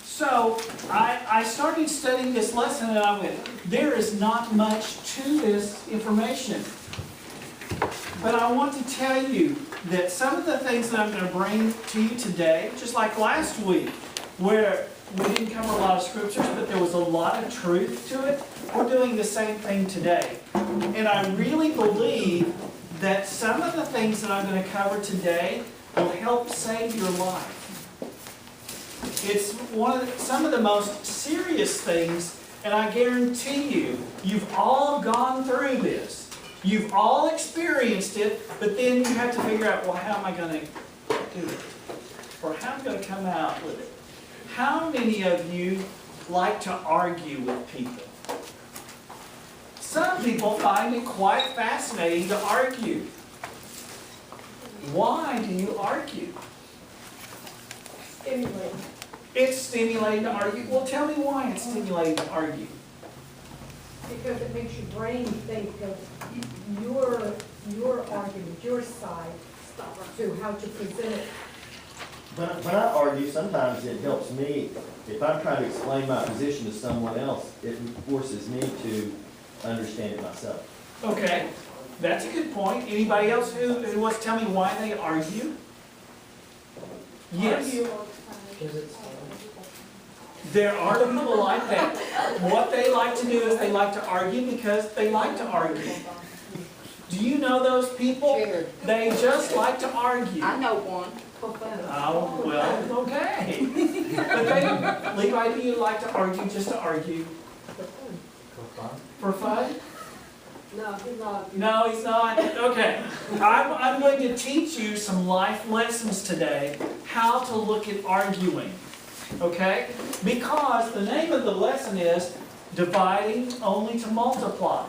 So I started studying this lesson and I went, there is not much to this information. But I want to tell you that some of the things that I'm going to bring to you today, just like last week, where we didn't cover a lot of scriptures, but there was a lot of truth to it, we're doing the same thing today. And I really believe that some of the things that I'm going to cover today will help save your life. It's some of the most serious things, and I guarantee you, you've all gone through this. You've all experienced it, but then you have to figure out, well, how am I going to do it? Or how am I going to come out with it? How many of you like to argue with people? Some people find it quite fascinating to argue. Why do you argue? Stimulating. It's stimulating to argue. Well, tell me why it's stimulating to argue. Because it makes your brain think of your argument, your side, to how to present it. When I argue, sometimes it helps me. If I'm trying to explain my position to someone else, it forces me to understand it myself. Okay, that's a good point. Anybody else who wants to tell me why they argue? Yes. There are people like that. What they like to do is they like to argue because they like to argue. Do you know those people? They just like to argue. I know one. Oh, well, okay. But Levi, do you like to argue just to argue? For fun? No, he's not. No, he's not. Okay. I'm going to teach you some life lessons today, how to look at arguing. Okay? Because the name of the lesson is dividing only to multiply.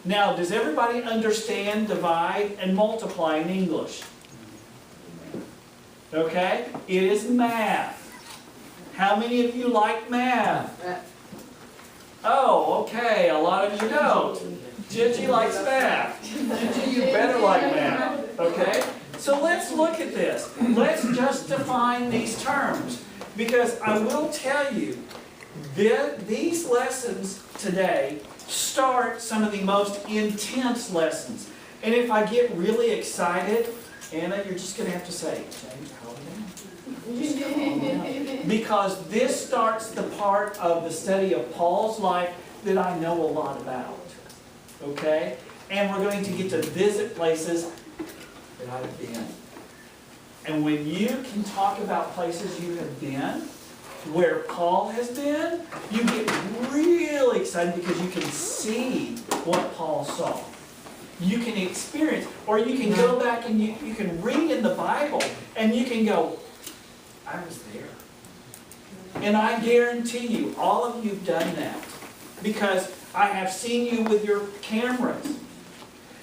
Now, does everybody understand divide and multiply in English? Okay? It is math. How many of you like math? Oh, okay. A lot of you don't. Gigi likes math. Gigi, you better like math. Okay? So let's look at this. Let's just define these terms. Because I will tell you, these lessons today start some of the most intense lessons. And if I get really excited, Anna, you're just going to have to say, James, calm down. Just calm down. Because this starts the part of the study of Paul's life that I know a lot about. Okay? And we're going to get to visit places that I've been. And when you can talk about places you have been, where Paul has been, you get really excited because you can see what Paul saw. You can experience, or you can go back and you can read in the Bible and you can go, I was there. And I guarantee you, all of you have done that. Because I have seen you with your cameras.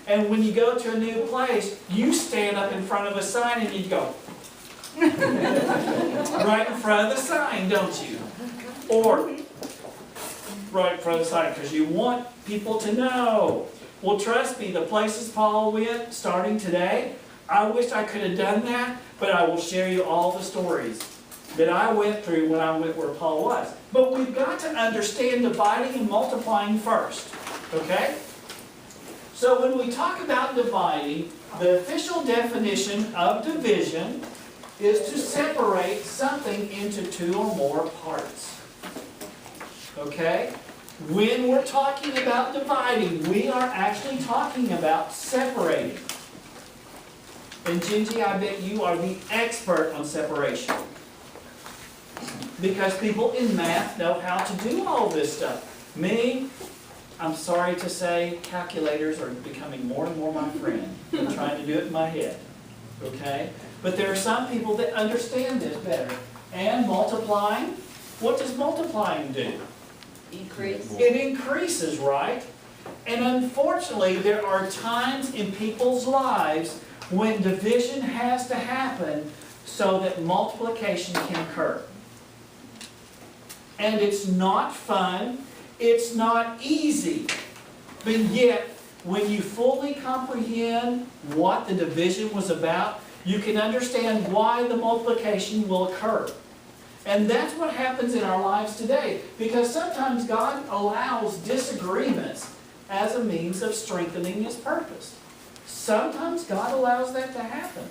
And when you go to a new place, you stand up in front of a sign and you go, right in front of the sign, don't you? Or right in front of the sign, because you want people to know. Well, trust me, the places Paul went, starting today, I wish I could have done that, but I will share you all the stories that I went through when I went where Paul was. But we've got to understand dividing and multiplying first, okay? So when we talk about dividing, the official definition of division is to separate something into two or more parts. Okay? When we're talking about dividing, we are actually talking about separating. And Gingy, I bet you are the expert on separation. Because people in math know how to do all this stuff. Me, I'm sorry to say, calculators are becoming more and more my friend. I'm trying to do it in my head. Okay? But there are some people that understand this better. And multiplying, what does multiplying do? Increase. It increases, right? And unfortunately, there are times in people's lives when division has to happen so that multiplication can occur. And it's not fun. It's not easy. But yet, when you fully comprehend what the division was about, you can understand why the multiplication will occur. And that's what happens in our lives today. Because sometimes God allows disagreements as a means of strengthening His purpose. Sometimes God allows that to happen.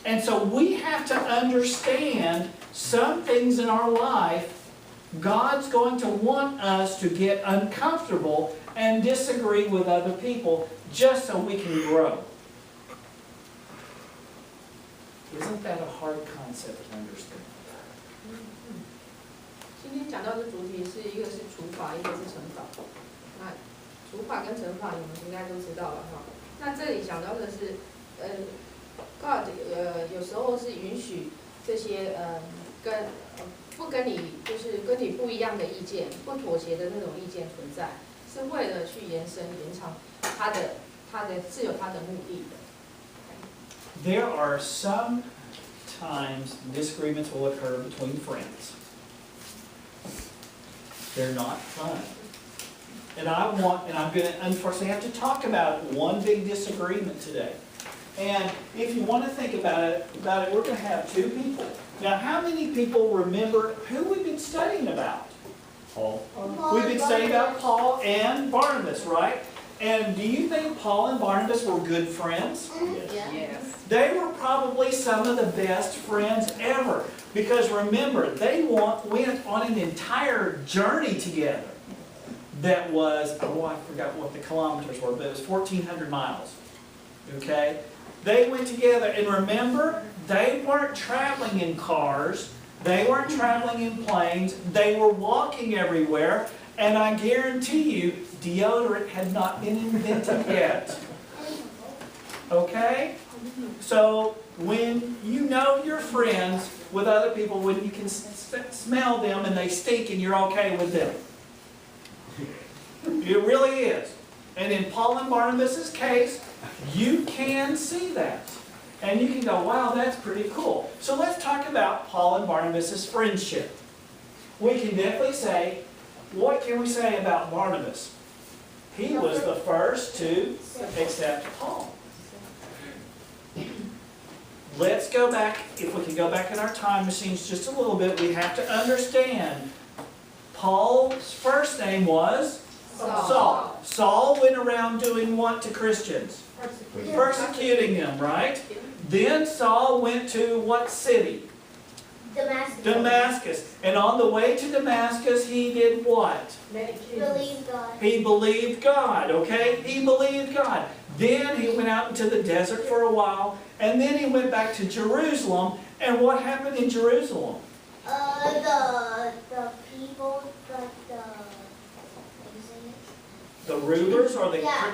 And so we have to understand some things in our life, God's going to want us to get uncomfortable and disagree with other people just so we can grow. Isn't that a hard concept to understand? 今天讲到的主题是一个是除法，一个是惩罚。那除法跟惩法你们应该都知道了哈。那这里讲到的是，God 有时候是允许这些不跟你就是跟你不一样的意见、不妥协的那种意见存在，是为了去延长他是有他的目的的。There are some times disagreements will occur between friends. They're not fun. And I'm going to unfortunately have to talk about one big disagreement today. And if you want to think about it, we're going to have two people. Now, how many people remember who we've been studying about? Paul. We've been studying about Paul and Barnabas, right? And do you think Paul and Barnabas were good friends? Yes. They were probably some of the best friends ever. Because remember, they went on an entire journey together that was, oh, I forgot what the kilometers were, but it was 1,400 miles. Okay? They went together, and remember, they weren't traveling in cars. They weren't traveling in planes. They were walking everywhere. And I guarantee you, deodorant had not been invented yet. Okay? So, when you know you're friends with other people, when you can smell them and they stink and you're okay with them. It really is. And in Paul and Barnabas' case, you can see that. And you can go, wow, that's pretty cool. So let's talk about Paul and Barnabas' friendship. We can definitely say, what can we say about Barnabas? He was the first to accept Paul. Let's go back, if we can go back in our time machines just a little bit, we have to understand Paul's first name was Saul. Saul went around doing what to Christians? Persecuting them, right? Then Saul went to what city? Damascus. And on the way to Damascus, he did what? Believe God. He believed God, okay? He believed God. Then he went out into the desert for a while, and then he went back to Jerusalem. And what happened in Jerusalem? The people, The rulers or the Yeah.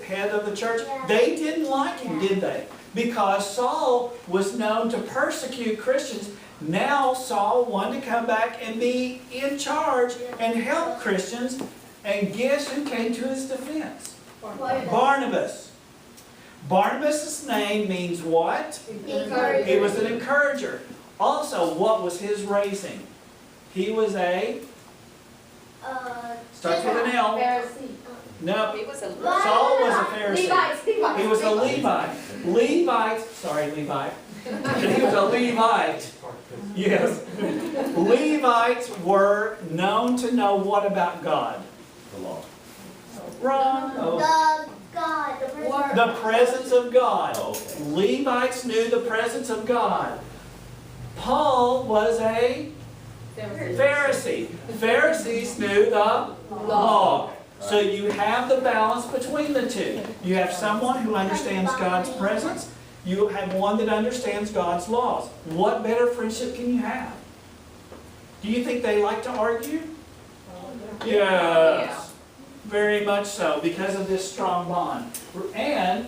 head of the church, Yeah. they didn't like him, Yeah. did they? Because Saul was known to persecute Christians. Now Saul wanted to come back and be in charge and help Christians. And guess who came to his defense? Barnabas. Barnabas' name means what? Encourager. He was an encourager. Also, what was his raising? He was a, starts with an L. Pharisee. No, He was a Saul was a Pharisee. Levite. He was a Levite. Levites, sorry, Levite. He was a Levite. Yes. Levites were known to know what about God? The law. Wrong. Oh. The The presence of God. Oh, okay. Levites knew the presence of God. Paul was a Pharisee. Pharisees knew the law. So you have the balance between the two. You have someone who understands God's presence. You have one that understands God's laws. What better friendship can you have? Do you think they like to argue? Yes. Very much so, because of this strong bond. And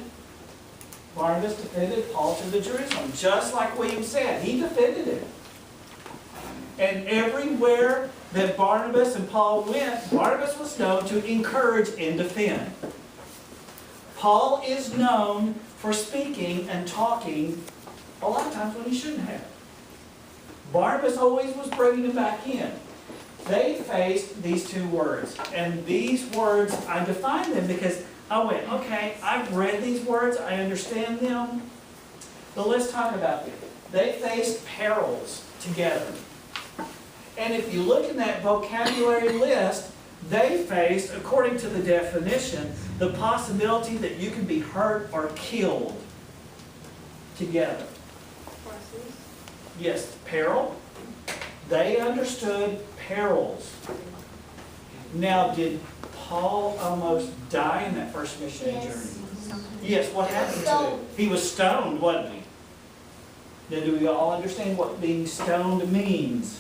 Barnabas defended Paul to the Jerusalem, just like William said. He defended him. And everywhere that Barnabas and Paul went, Barnabas was known to encourage and defend. Paul is known for speaking and talking a lot of times when he shouldn't have. Barnabas always was bringing him back in. They faced these two words. And these words, I defined them because I went, okay, I've read these words, I understand them. But let's talk about them. They faced perils. together. And if you look in that vocabulary list, they faced, according to the definition, the possibility that you could be hurt or killed together. Yes, peril. They understood perils. Now, did Paul almost die in that first missionary journey? Yes, what happened to him? He was stoned, wasn't he? Now, do we all understand what being stoned means?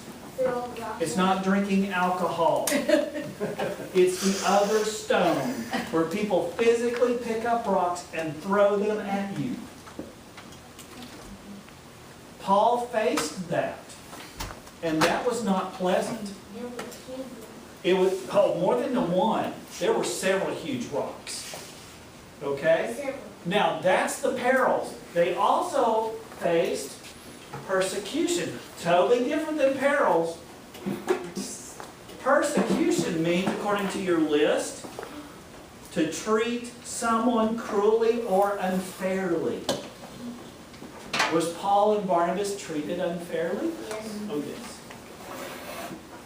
It's not drinking alcohol. It's the other stone, where people physically pick up rocks and throw them at you. Paul faced that, and that was not pleasant. It was, more than the one. There were several huge rocks. Okay? Now, that's the perils. They also faced persecution. Totally different than perils. Persecution means, according to your list, to treat someone cruelly or unfairly. Was Paul and Barnabas treated unfairly? Yes. Oh, yes.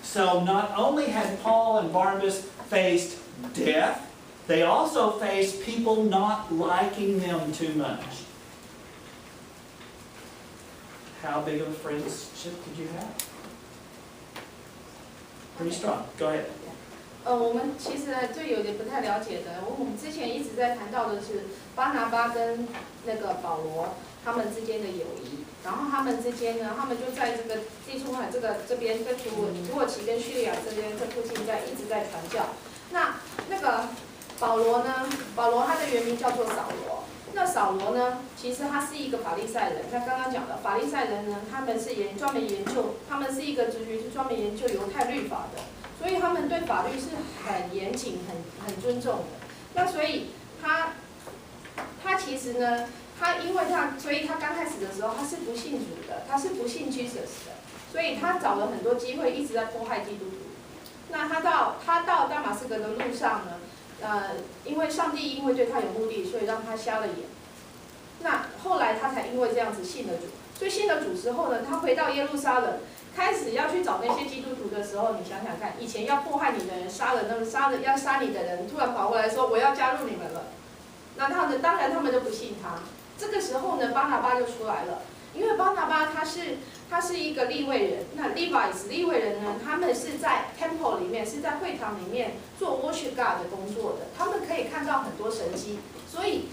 So not only had Paul and Barnabas faced death, they also faced people not liking them too much. How big of a friendship did you have? Pretty strong. Go ahead. 我们其实呢，就有点不太了解的。我们之前一直在谈到的是巴拿巴跟那个保罗他们之间的友谊，然后他们之间呢，他们就在这个地中海这边跟土耳其跟叙利亚这边这附近一直在传教。那个保罗呢，保罗他的原名叫做扫罗。那扫罗呢，其实他是一个法利赛人。那刚刚讲的法利赛人呢，他们是专门研究，他们是一个族群是专门研究犹太律法的，所以他们对法律是很严谨、很尊重的。那所以他其实呢，所以他刚开始的时候他是不信主的，他是不信 Jesus 的，所以他找了很多机会一直在迫害基督徒。那他到大马士革的路上呢？因为上帝因为对他有目的，所以让他瞎了眼。那后来他才因为这样子信了主，所以信了主之后呢，他回到耶路撒冷，开始要去找那些基督徒的时候，你想想看，以前要迫害你的人、要杀你的人，突然跑过来说我要加入你们了，那当然他们就不信他。这个时候呢，巴拿巴就出来了，因为巴拿巴他是一个利未人，那 Levites 利未人呢，他们是在 temple 里面，是在会堂里面做 worship God 的工作的，他们可以看到很多神迹，所以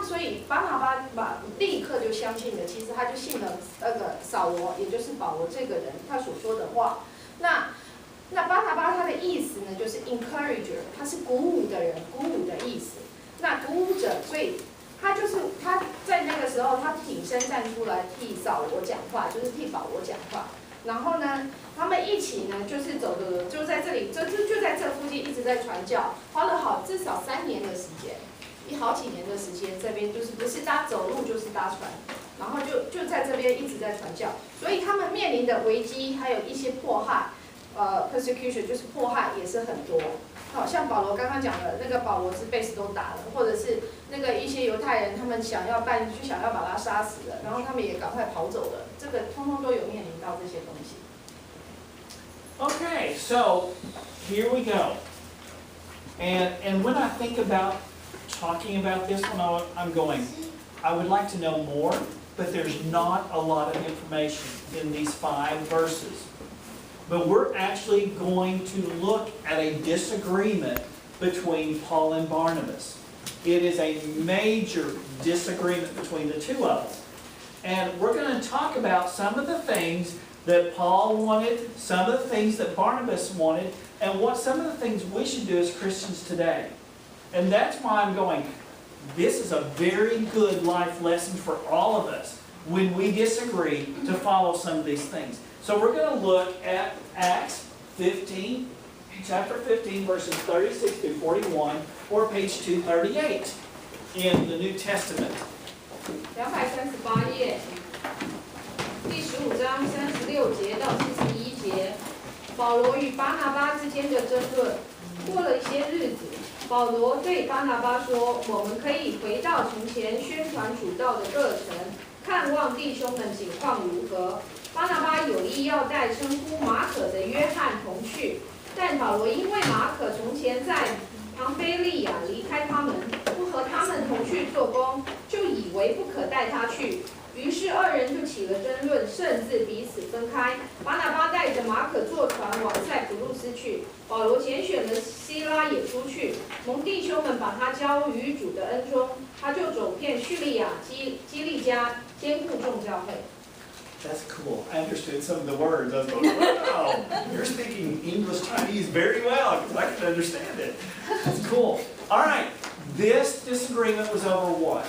所以巴拿巴立刻就相信了，其实他就信了那个扫罗，也就是保罗这个人他所说的话。那巴拿巴他的意思呢，就是 encourager， 他是鼓舞的人，鼓舞的意思。那鼓舞者，所以他在那个时候，他挺身站出来替扫罗讲话，就是替保罗讲话。然后呢，他们一起呢，就是走的，就在这里，就在这附近一直在传教，花了至少3年的时间，好几年的时间，这边就是不是走路就是搭船，然后就在这边一直在传教，所以他们面临的危机还有一些迫害，persecution 就是迫害也是很多。好像保罗刚刚讲的那个保罗是被石头打了，或者是那个一些犹太人他们想要把他杀死了，然后他们也赶快跑走了，这个通通都有面临到这些东西。Okay, so here we go. And when I think about talking about this one, I'm going, I would like to know more, but there's not a lot of information in these 5 verses. But we're actually going to look at a disagreement between Paul and Barnabas. It is a major disagreement between the two of them. And we're going to talk about some of the things that Paul wanted, some of the things that Barnabas wanted, and what some of the things we should do as Christians today. And that's why I'm going, this is a very good life lesson for all of us when we disagree to follow some of these things. So we're going to look at Acts 15, chapter 15, verses 36 through 41, or page 238 in the New Testament. 238页，第15章36节到41节，保罗与巴拿巴之间的争论。过了一些日子，保罗对巴拿巴说：“我们可以回到从前宣传主道的各城，看望弟兄们情况如何。”巴拿巴有意要带称呼马可的约翰同去，但保罗因为马可从前在庞菲利亚离开他们，不和他们同去做工，就以为不可带他去。于是二人就起了争论，甚至彼此分开。巴拿巴带着马可坐船往塞浦路斯去，保罗拣选了希拉也出去。蒙弟兄们把他交于主的恩中，他就走遍叙利亚、基利家，兼顾众教会。That's cool. I understood some of the words. I was going, wow, you're speaking English Chinese very well because I can understand it. That's cool. All right, this disagreement was over what?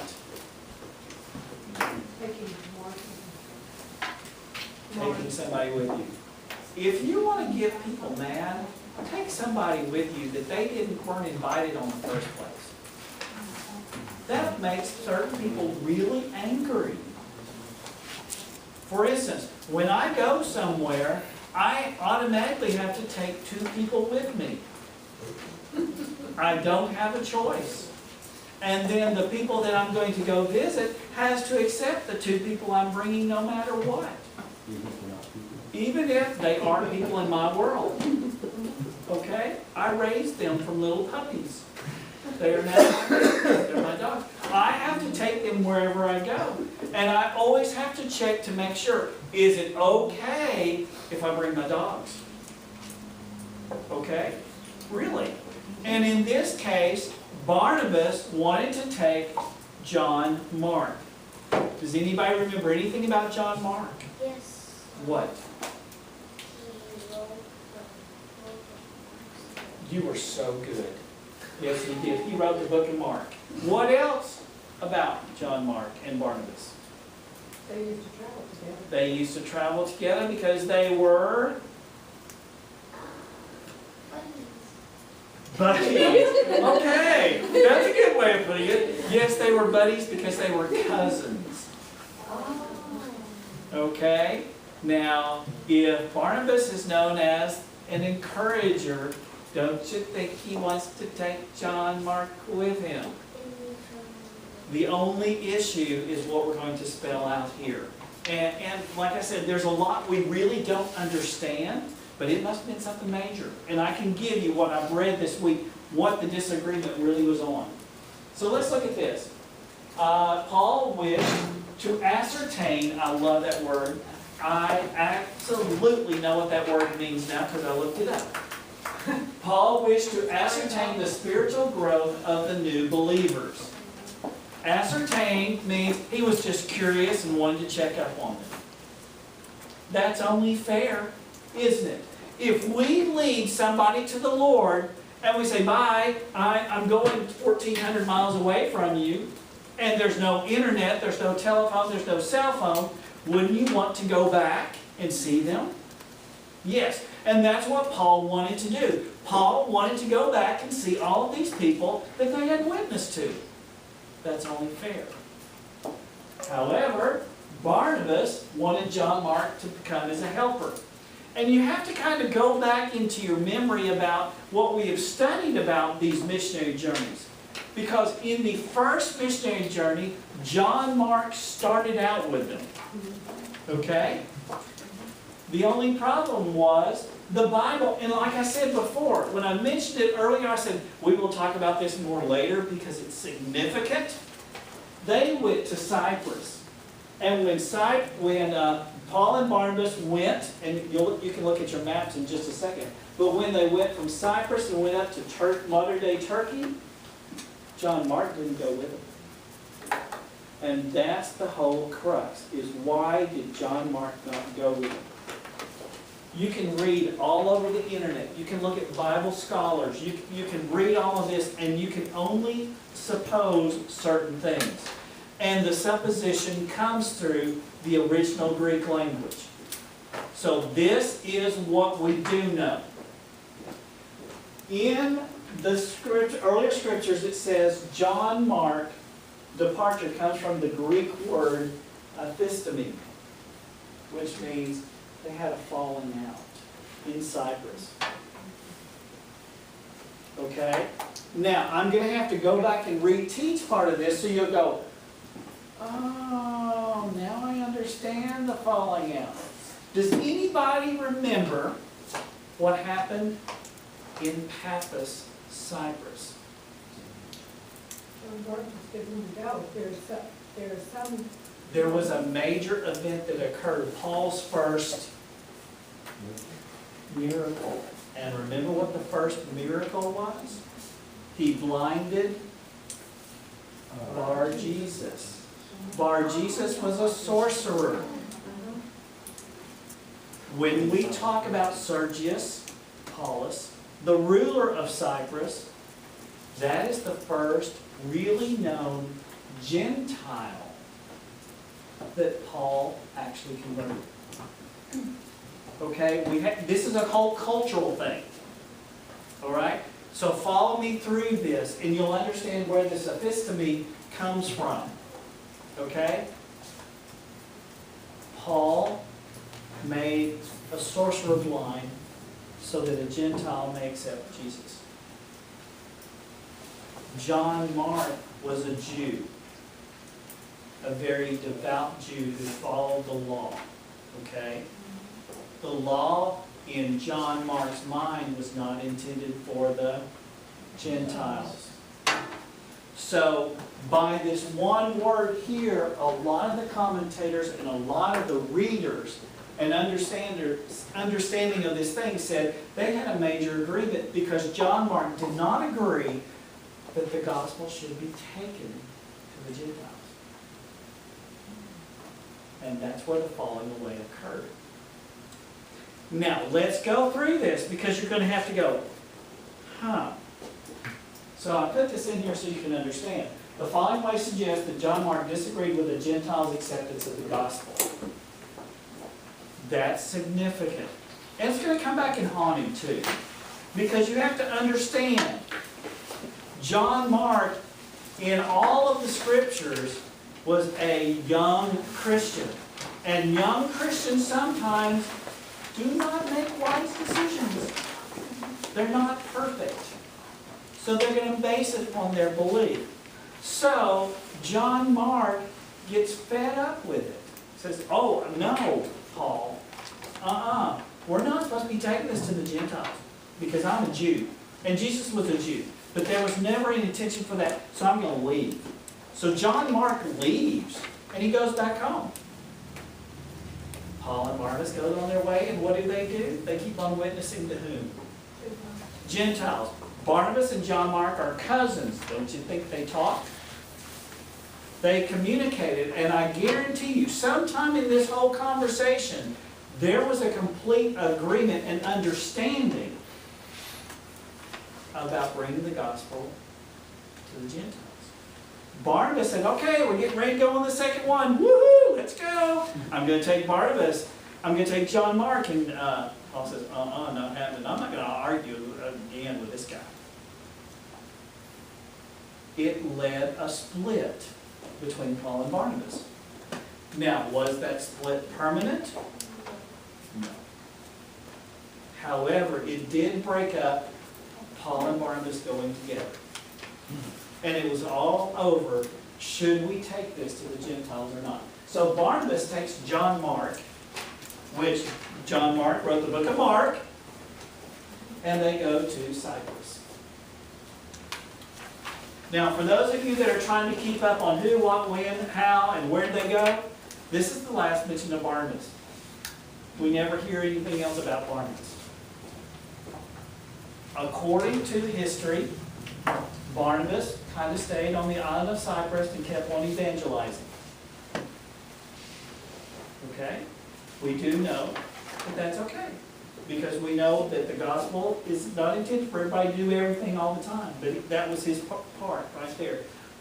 Taking somebody with you. If you want to get people mad, take somebody with you that they weren't invited on the first place. That makes certain people really angry. For instance, when I go somewhere, I automatically have to take 2 people with me. I don't have a choice. And then the people that I'm going to go visit has to accept the 2 people I'm bringing no matter what. Even if they aren't people in my world. Okay? I raised them from little puppies. They are now they're my dogs. I have to take them wherever I go. And I always have to check to make sure, is it okay if I bring my dogs? Okay? Really? And in this case, Barnabas wanted to take John Mark. Does anybody remember anything about John Mark? Yes. What? He wrote the You were so good. Yes, he did. He wrote the book of Mark. What else about John Mark and Barnabas? They used to travel together. They used to travel together because they were buddies. Okay, that's a good way of putting it. Yes, they were buddies because they were cousins. Okay? Now, if Barnabas is known as an encourager, don't you think he wants to take John Mark with him? The only issue is what we're going to spell out here. And like I said, there's a lot we really don't understand, but it must have been something major. And I can give you what I've read this week, what the disagreement really was on. So let's look at this. Paul wished to ascertain, I love that word. I absolutely know what that word means now because I looked it up. Paul wished to ascertain the spiritual growth of the new believers. Ascertain means he was just curious and wanted to check up on them. That's only fair, isn't it? If we lead somebody to the Lord and we say, bye, I'm going 1,400 miles away from you, and there's no internet, there's no telephone, there's no cell phone, wouldn't you want to go back and see them? Yes, and that's what Paul wanted to do. Paul wanted to go back and see all of these people that they had witnessed to. That's only fair. However, Barnabas wanted John Mark to come as a helper. And you have to kind of go back into your memory about what we have studied about these missionary journeys. Because in the first missionary journey, John Mark started out with them. Okay? The only problem was the Bible, and like I said before, when I mentioned it earlier, I said, we will talk about this more later because it's significant. They went to Cyprus. And when Paul and Barnabas went, and you can look at your maps in just a second, but when they went from Cyprus and went up to modern-day Turkey, John Mark didn't go with them. And that's the whole crux, is why did John Mark not go with them? You can read all over the internet. You can look at Bible scholars. You can read all of this, and you can only suppose certain things. And the supposition comes through the original Greek language. So this is what we do know. In the earlier scriptures it says John Mark, departure, comes from the Greek word aphistomene, which means they had a falling out in Cyprus. Okay? Now, I'm going to have to go back and reteach part of this so you'll go, oh, now I understand the falling out. Does anybody remember what happened in Paphos, Cyprus? John Mark didn't go. There's some. There was a major event that occurred, Paul's first miracle. And remember what the first miracle was? He blinded Bar Jesus. Bar Jesus was a sorcerer. When we talk about Sergius Paulus, the ruler of Cyprus, that is the first really known Gentile that Paul actually converted. Okay, this is a whole cultural thing. All right? So follow me through this, and you'll understand where this episteme comes from. Okay? Paul made a sorcerer blind so that a Gentile may accept Jesus. John Mark was a Jew, a very devout Jew who followed the law. Okay? The law in John Mark's mind was not intended for the Gentiles. So, by this one word here, a lot of the commentators and a lot of the readers and understanding of this thing said they had a major agreement because John Mark did not agree that the gospel should be taken to the Gentiles. And that's where the falling away occurred. Now, let's go through this because you're going to have to go, So I put this in here so you can understand. The following way suggests that John Mark disagreed with the Gentiles' acceptance of the gospel. That's significant. And it's going to come back and haunt him too. Because you have to understand, John Mark, in all of the scriptures, was a young Christian. And young Christians sometimes do not make wise decisions. They're not perfect. So they're going to base it on their belief. So John Mark gets fed up with it. Says, oh, no, Paul. We're not supposed to be taking this to the Gentiles because I'm a Jew. And Jesus was a Jew. But there was never any intention for that, so I'm going to leave. So John Mark leaves, and he goes back home. Paul and Barnabas go on their way, and what do? They keep on witnessing to whom? Gentiles. Barnabas and John Mark are cousins. Don't you think they talked? They communicated, and I guarantee you, sometime in this whole conversation, there was a complete agreement and understanding about bringing the gospel to the Gentiles. Barnabas said, okay, we're getting ready to go on the second one. Woohoo, let's go. I'm going to take Barnabas. I'm going to take John Mark. And Paul says, not happening. I'm not going to argue again with this guy. It led a split between Paul and Barnabas. Now, was that split permanent? No. However, it did break up Paul and Barnabas going together. And it was all over, should we take this to the Gentiles or not? So Barnabas takes John Mark, which John Mark wrote the book of Mark, and they go to Cyprus. Now, for those of you that are trying to keep up on who, what, when, how, and where they go, this is the last mention of Barnabas. We never hear anything else about Barnabas. According to history, Barnabas kind of stayed on the island of Cyprus and kept on evangelizing. Okay? We do know that that's okay. Because we know that the gospel is not intended for everybody to do everything all the time. But that was his part right there.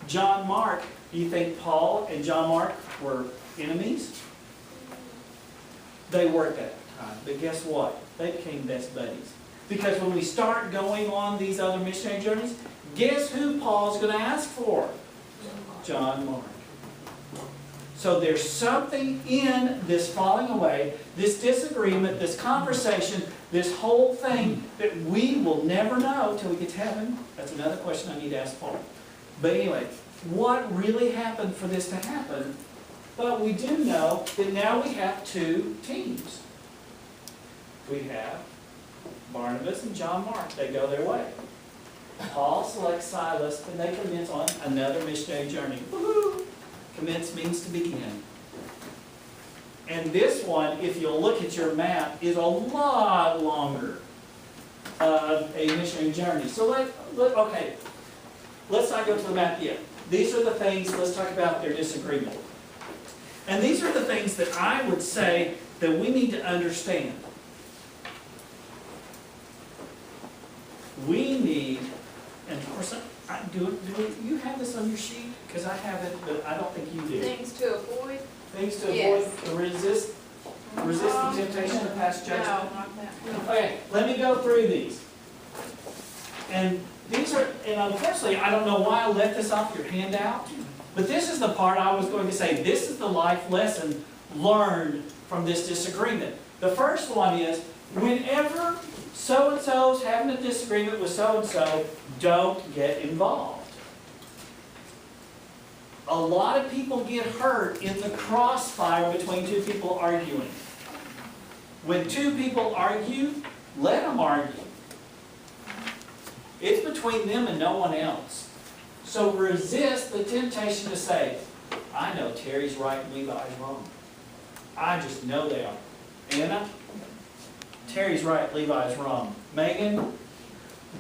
John Mark, do you think Paul and John Mark were enemies? They were at that time. But guess what? They became best buddies. Because when we start going on these other missionary journeys, guess who Paul's going to ask for? John Mark. So there's something in this falling away, this disagreement, this conversation, this whole thing that we will never know till we get to heaven. That's another question I need to ask Paul. But anyway, what really happened for this to happen? But we do know that now we have two teams. we have Barnabas and John Mark. They go their way. Paul selects Silas, and they commence on another missionary journey. Woohoo! Commence means to begin. And this one, if you'll look at your map, is a lot longer of a missionary journey. So let's not go to the map yet. These are the things, let's talk about their disagreement. And these are the things that I would say that we need to understand. We need, and of course, do you have this on your sheet? Because I have it, but I don't think you do. Things to avoid? Things to Yes. avoid, resist the temptation to pass judgment. No, not that. No. Okay, let me go through these. And these are, and unfortunately, I don't know why I left this off your handout, but this is the part I was going to say, this is the life lesson learned from this disagreement. The first one is, whenever so-and-so's having a disagreement with so-and-so, don't get involved. A lot of people get hurt in the crossfire between two people arguing. When two people argue, let them argue. It's between them and no one else. So resist the temptation to say, I know Terry's right and Levi's wrong. I just know they are. Anna, Terry's right, Levi's wrong. Megan,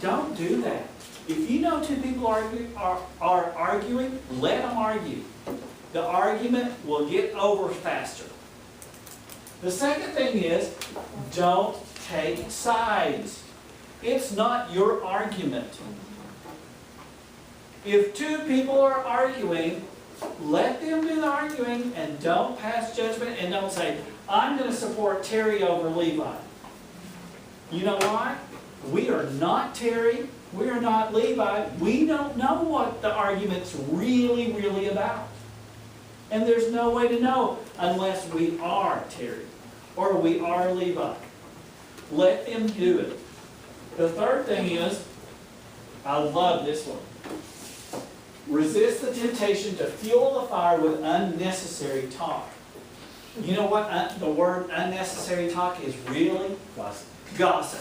don't do that. If you know two people are arguing, let them argue. The argument will get over faster. The second thing is, don't take sides. It's not your argument. If two people are arguing, let them do the arguing and don't pass judgment and don't say, I'm going to support Terry over Levi. You know why? We are not Terry. We are not Levi. We don't know what the argument's really, really about. And there's no way to know unless we are Terry or we are Levi. Let them do it. The third thing is, I love this one. Resist the temptation to fuel the fire with unnecessary talk. You know what the word unnecessary talk is really? Gossip. Gossip.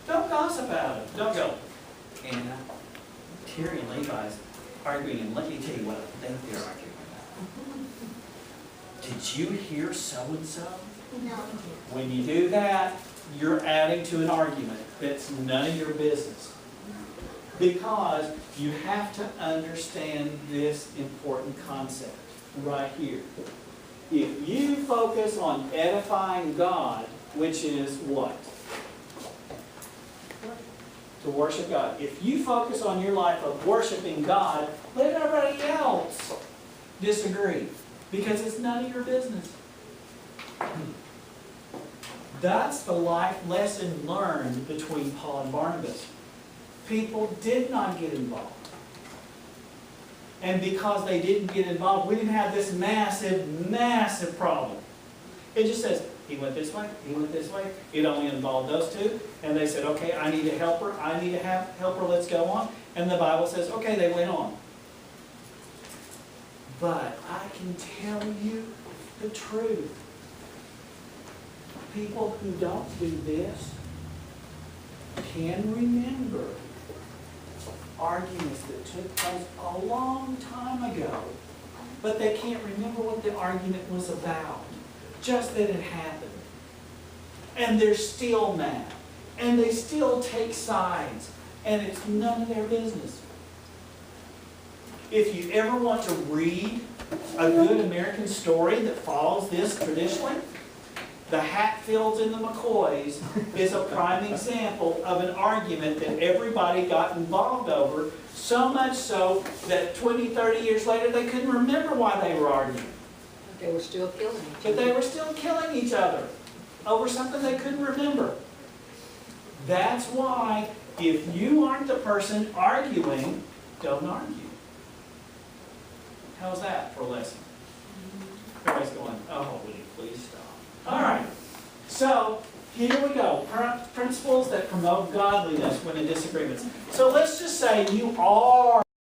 Don't gossip about it. Don't go, Anna, Terry and Levi's arguing, and let me tell you what I think they're arguing about. Did you hear so-and-so? No. When you do that, you're adding to an argument that's none of your business. Because you have to understand this important concept right here. If you focus on edifying God, which is what? To worship God. If you focus on your life of worshiping God, let everybody else disagree. Because it's none of your business. That's the life lesson learned between Paul and Barnabas. People did not get involved. And because they didn't get involved, we didn't have this massive, massive problem. It just says, he went this way, he went this way. It only involved those two. And they said, okay, I need a helper. I need a helper. Let's go on. And the Bible says, okay, they went on. But I can tell you the truth. People who don't do this can remember arguments that took place a long time ago, but they can't remember what the argument was about, just that it happened. And they're still mad, and they still take sides, and it's none of their business. If you ever want to read a good American story that follows this traditionally, the Hatfields and the McCoys is a prime example of an argument that everybody got involved over, so much so that 20, 30 years later they couldn't remember why they were arguing. They were still killing each But other. they were still killing each other over something they couldn't remember. That's why if you aren't the person arguing, don't argue. How's that for a lesson? Everybody's going, oh, will you please stop? All right, so here we go. Principles that promote godliness when in disagreements. So let's just say you are